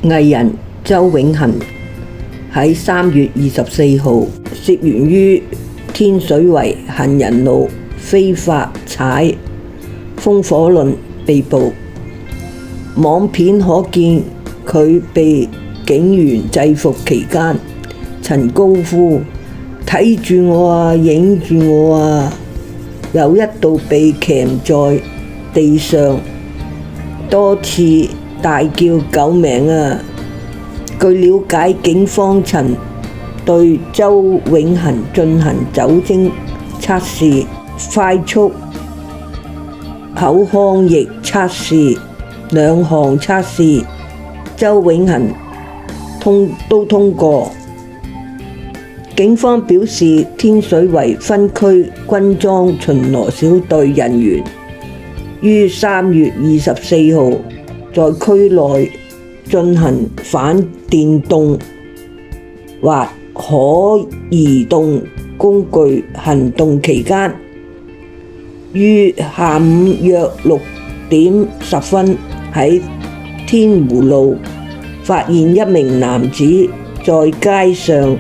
藝人周永恒喺3月24號涉嫌於天水圍行人路非法踩風火輪被捕。網片可見佢被警員制服期間，曾高呼睇住我啊，影住我啊，又一度被鉗在地上，多次大叫救命啊！據了解，警方曾對周永恒進行酒精測試、快速口腔液測試兩項測試，周永恒都通過。警方表示，天水圍分區軍裝巡邏小隊人員於3月24號在區內進行反電動或可移動工具行動期間，於下午約6點10分喺天湖路發現一名男子在街上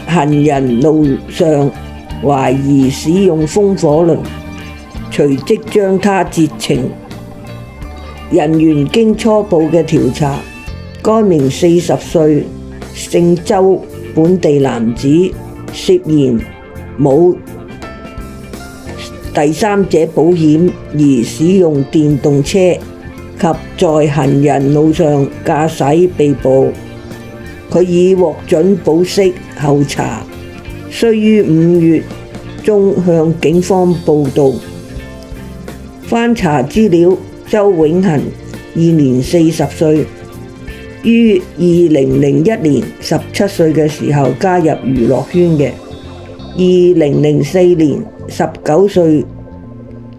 行人路上懷疑使用風火輪，隨即將他截停。人員經初步嘅調查，該名40歲姓周本地男子涉嫌冇第三者保險而使用電動車及在行人路上駕駛被捕。佢已獲准保釋候查，須於5月中向警方報到。翻查資料，周永恒現年40歲，於2001年17歲嘅時候加入娛樂圈嘅，2004年19歲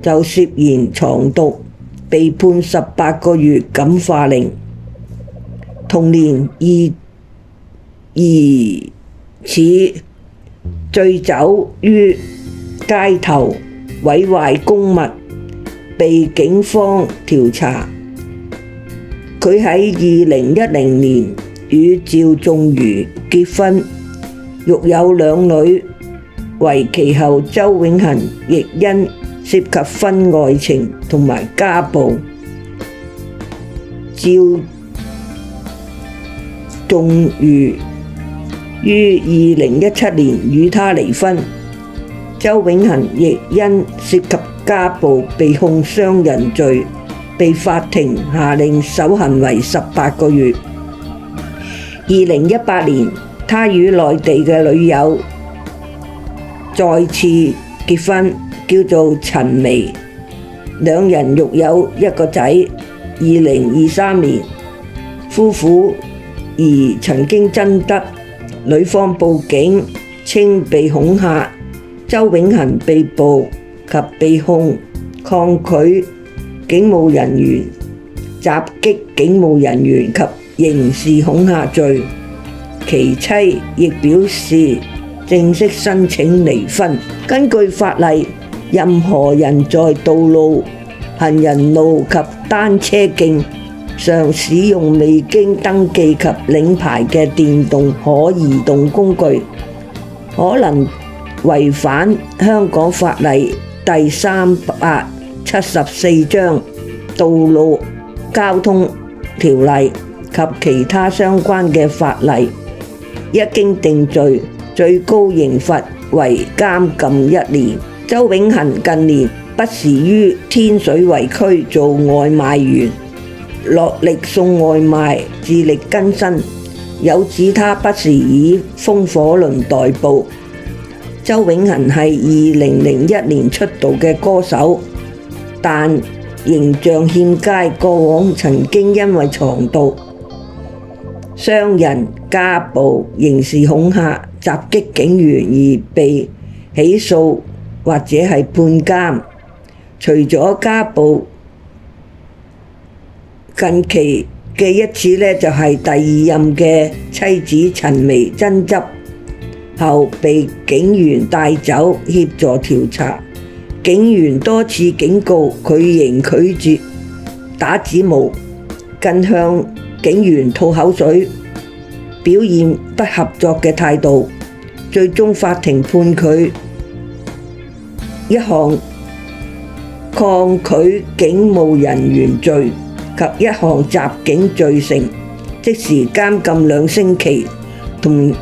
就涉嫌藏毒，被判18個月感化令。同年疑似醉酒於街頭毀壞公物，被警方調查。佢喺2010年與趙仲瑜結婚，育有2女。為其後，周永恒亦因涉及婚外情同埋家暴，趙仲瑜於2017年與他離婚。周永恒亦因涉及家暴被控傷人罪，被法庭下令守行為18個月。2018年，他與內地嘅女友再次結婚，叫做陳薇，兩人育有1個仔。2023年，夫婦而曾經爭執，女方報警稱被恐嚇，周永恒被捕及被控抗拒警務人員、襲擊警務人員及刑事恐嚇罪。其妻亦表示正式申請離婚。根據法例，任何人在道路、行人路及單車徑上使用未經登記及領牌嘅電動可移動工具，可能違反香港法例第374章道路交通條例及其他相關嘅法例，一經定罪，最高刑罰為監禁1年。周永恒近年不時於天水圍區做外賣員，落力送外賣，自力更生。有指他不時以風火輪代步。周永恒係2001年出道嘅歌手，但形象欠佳，過往曾經因為藏毒、傷人、家暴、刑事恐嚇、襲擊警員而被起訴或者係判監。除咗家暴，近期嘅一次呢，就係第2任嘅妻子陳薇爭執後被警員帶走協助調查，警員多次警告佢仍拒絕，打指模，更向警員吐口水，表現不合作嘅態度。最終法庭判佢一項抗拒警務人員罪及一項襲警罪成，即時監禁2星期，同